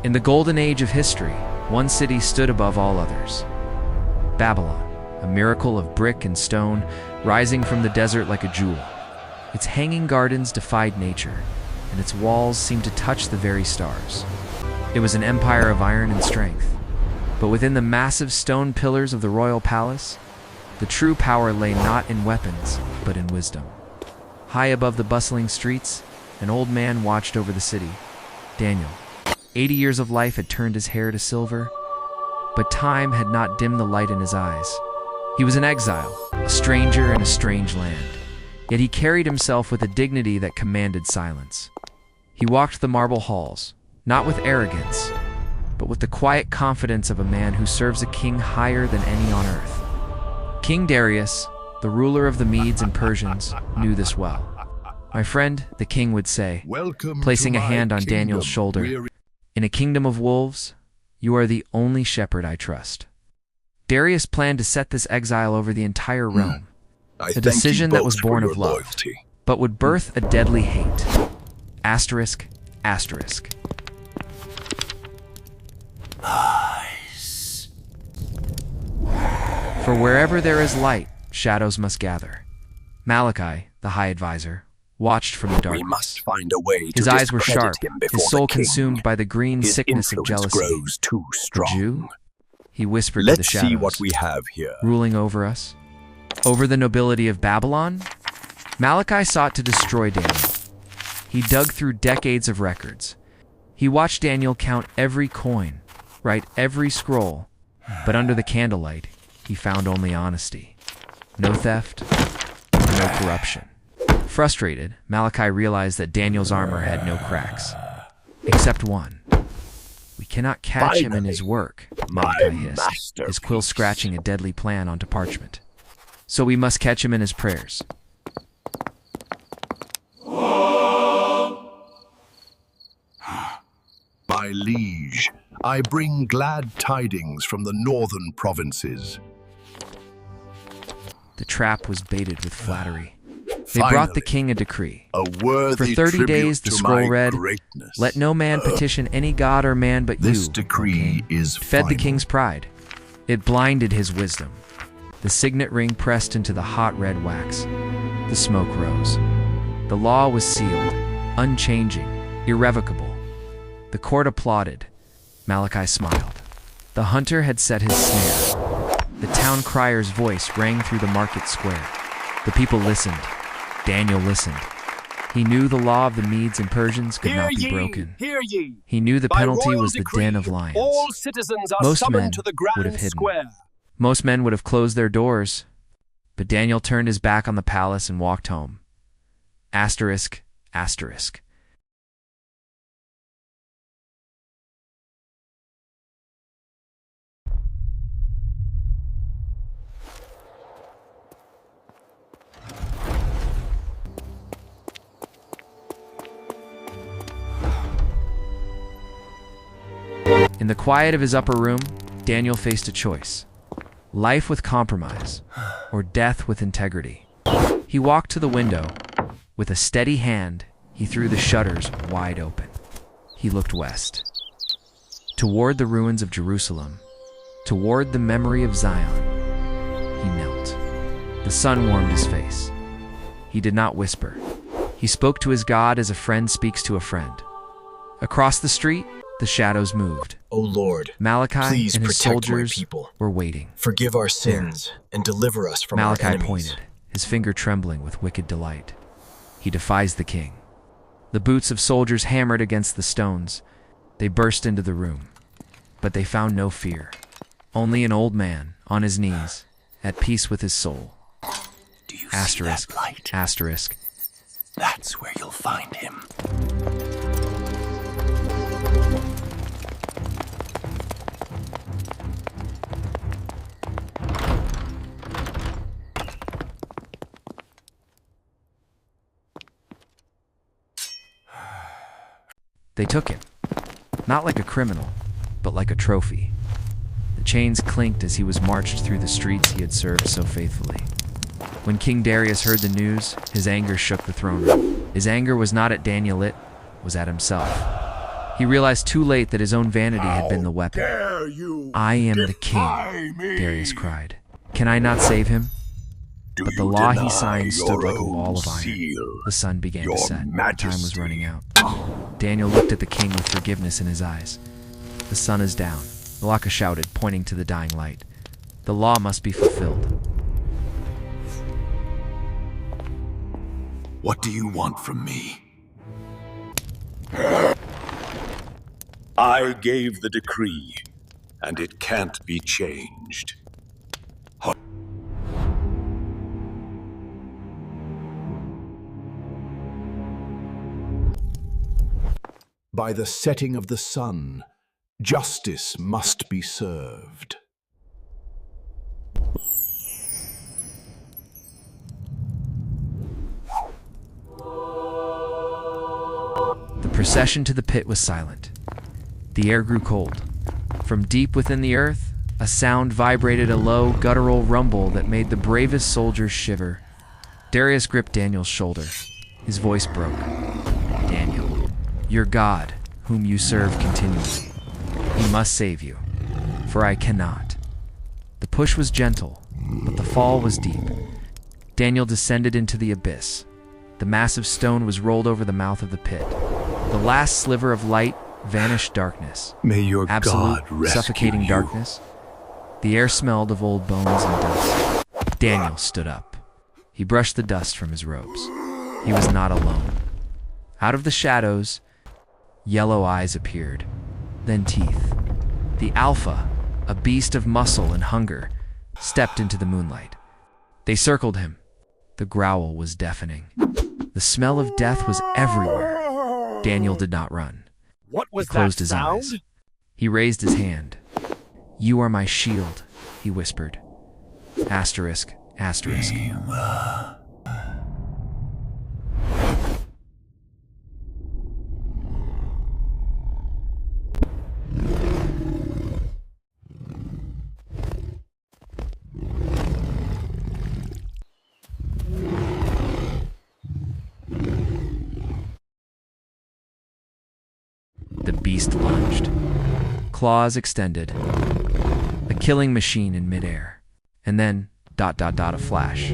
In the golden age of history, one city stood above all others. Babylon, a miracle of brick and stone, rising from the desert like a jewel. Its hanging gardens defied nature, and its walls seemed to touch the very stars. It was an empire of iron and strength. But within the massive stone pillars of the royal palace, the true power lay not in weapons, but in wisdom. High above the bustling streets, an old man watched over the city. Daniel. 80 years of life had turned his hair to silver, but time had not dimmed the light in his eyes. He was an exile, a stranger in a strange land, yet he carried himself with a dignity that commanded silence. He walked the marble halls, not with arrogance, but with the quiet confidence of a man who serves a king higher than any on earth. King Darius, the ruler of the Medes and Persians, knew this well. "My friend," the king would say, placing a hand on Daniel's shoulder, "in a kingdom of wolves, you are the only shepherd I trust." Darius planned to set this exile over the entire realm, a decision that was born of love, but would birth a deadly hate. Asterisk, asterisk. Lies. For wherever there is light, shadows must gather. Malachi, the high advisor, watched from the darkness. We must find a way to his eyes were sharp, his soul the king. consumed by the green His sickness of influence jealousy. grows too The strong. Jew? He whispered to the Let's shadows, see what we have here. ruling over us. Over the nobility of Babylon, Malachi sought to destroy Daniel. He dug through decades of records. He watched Daniel count every coin, write every scroll, but under the candlelight, he found only honesty. No theft, no corruption. Frustrated, Malachi realized that Daniel's armor had no cracks, except one. "We cannot catch him in his work," Malachi hissed, his quill scratching a deadly plan onto parchment. "So we must catch him in his prayers." My liege, I bring glad tidings from the northern provinces. The trap was baited with flattery. They brought the king a decree. A worthy For 30 tribute days, the to scroll my read, greatness. "Let no man petition any god or man but This you." decree is Fed the final. king's pride. It blinded his wisdom. The signet ring pressed into the hot red wax. The smoke rose. The law was sealed, unchanging, irrevocable. The court applauded. Malachi smiled. The hunter had set his snare. The town crier's voice rang through the market square. The people listened. Daniel listened. He knew the law of the Medes and Persians could not be broken. Hear ye! He knew the By penalty royal was the decree, den of lions. all citizens are Most men summoned to the would have grand hidden. square. Most men would have closed their doors, but Daniel turned his back on the palace and walked home. Asterisk, asterisk. In the quiet of his upper room, Daniel faced a choice. Life with compromise, or death with integrity. He walked to the window. With a steady hand, he threw the shutters wide open. He looked west. Toward the ruins of Jerusalem, toward the memory of Zion, he knelt. The sun warmed his face. He did not whisper. He spoke to his God as a friend speaks to a friend. Across the street, the shadows moved. O Lord, Malachi please and his protect my soldiers people. were waiting. Forgive our sins and deliver us from Malachi our enemies. pointed, his finger trembling with wicked delight. He defies the king. The boots of soldiers hammered against the stones. They burst into the room. But they found no fear. Only an old man, on his knees, at peace with his soul. Do you Asterisk, see that light? asterisk. That's where you'll find him. They took him, not like a criminal, but like a trophy. The chains clinked as he was marched through the streets he had served so faithfully. When King Darius heard the news, his anger shook the throne room. His anger was not at Daniel, it was at himself. He realized too late that his own vanity had been the weapon. Dare you "I am the defy king," me? Darius cried. "Can I not save him?" Do But the you law he deny signed stood your like a wall of own iron. seal? The sun began Your to set. Time was Majesty. running out. Daniel looked at the king with forgiveness in his eyes. "The sun is down," Malaka shouted, pointing to the dying light. "The law must be fulfilled." What do you want from me? I gave the decree, and it can't be changed. By the setting of the sun, justice must be served. The procession to the pit was silent. The air grew cold. From deep within the earth, a sound vibrated, a low, guttural rumble that made the bravest soldiers shiver. Darius gripped Daniel's shoulder. His voice broke. "Daniel, your God, whom you serve continually. He must save you, for I cannot." The push was gentle, but the fall was deep. Daniel descended into the abyss. The massive stone was rolled over the mouth of the pit. The last sliver of light vanished darkness. May your Absolute, God rescue suffocating you. darkness. The air smelled of old bones and dust. Daniel stood up. He brushed the dust from his robes. He was not alone. Out of the shadows, yellow eyes appeared, then teeth. The Alpha, a beast of muscle and hunger, stepped into the moonlight. They circled him. The growl was deafening. The smell of death was everywhere. Daniel did not run. What was He closed that his sound? eyes. He raised his hand. "You are my shield," he whispered. Asterisk, asterisk. The beast lunged. Claws extended. A killing machine in midair. And then, a flash.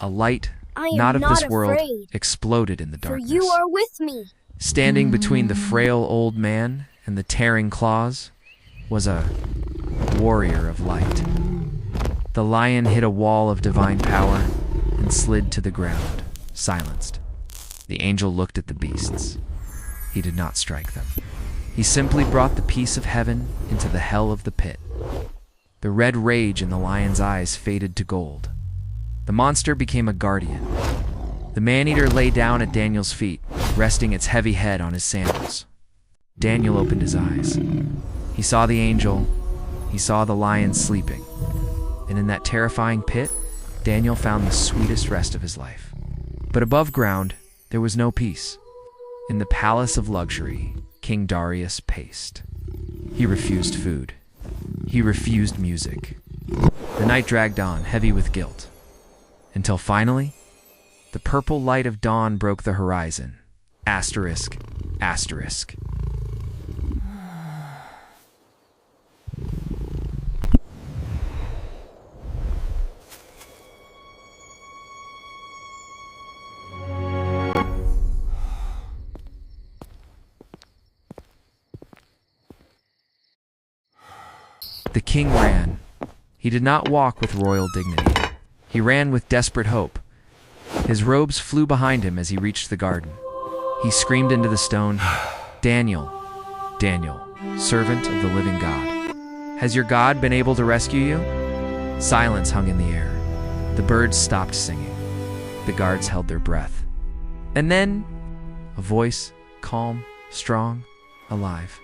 A light, I am not of not this world, afraid, exploded in the for darkness. you are with me. Standing between the frail old man and the tearing claws was a warrior of light. The lion hit a wall of divine power and slid to the ground, silenced. The angel looked at the beasts. He did not strike them. He simply brought the peace of heaven into the hell of the pit. The red rage in the lion's eyes faded to gold. The monster became a guardian. The man-eater lay down at Daniel's feet, resting its heavy head on his sandals. Daniel opened his eyes. He saw the angel. He saw the lion sleeping. And in that terrifying pit, Daniel found the sweetest rest of his life. But above ground, there was no peace. In the palace of luxury, King Darius paced. He refused food. He refused music. The night dragged on, heavy with guilt. Until finally, the purple light of dawn broke the horizon. Asterisk, asterisk. The king ran. He did not walk with royal dignity. He ran with desperate hope. His robes flew behind him as he reached the garden. He screamed into the stone, "Daniel, Daniel, servant of the living God. Has your God been able to rescue you?" Silence hung in the air. The birds stopped singing. The guards held their breath. And then, a voice, calm, strong, alive.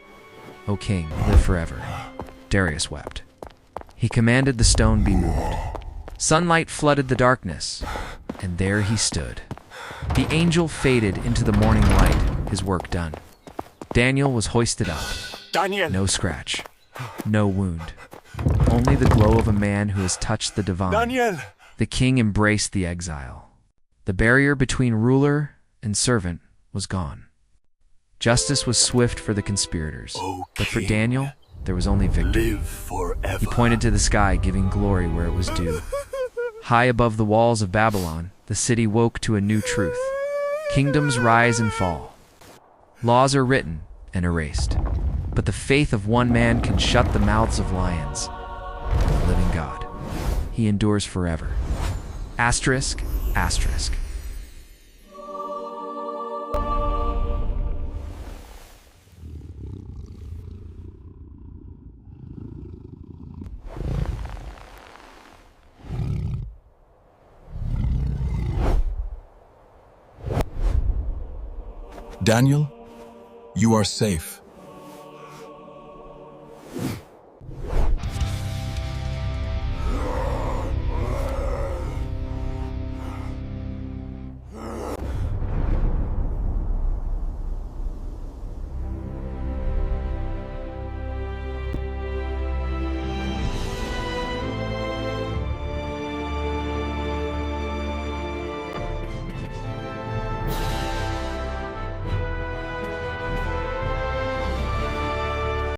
"O king, live forever." Darius wept. He commanded the stone be moved. Sunlight flooded the darkness, and there he stood. The angel faded into the morning light, his work done. Daniel was hoisted up. Daniel! No scratch, no wound. Only the glow of a man who has touched the divine. Daniel! The king embraced the exile. The barrier between ruler and servant was gone. Justice was swift for the conspirators, O but for King, Daniel, there was only victory. live forever. He pointed to the sky, giving glory where it was due. High above the walls of Babylon, the city woke to a new truth. Kingdoms rise and fall. Laws are written and erased. But the faith of one man can shut the mouths of lions. The living God. He endures forever. Asterisk, asterisk. Daniel, you are safe.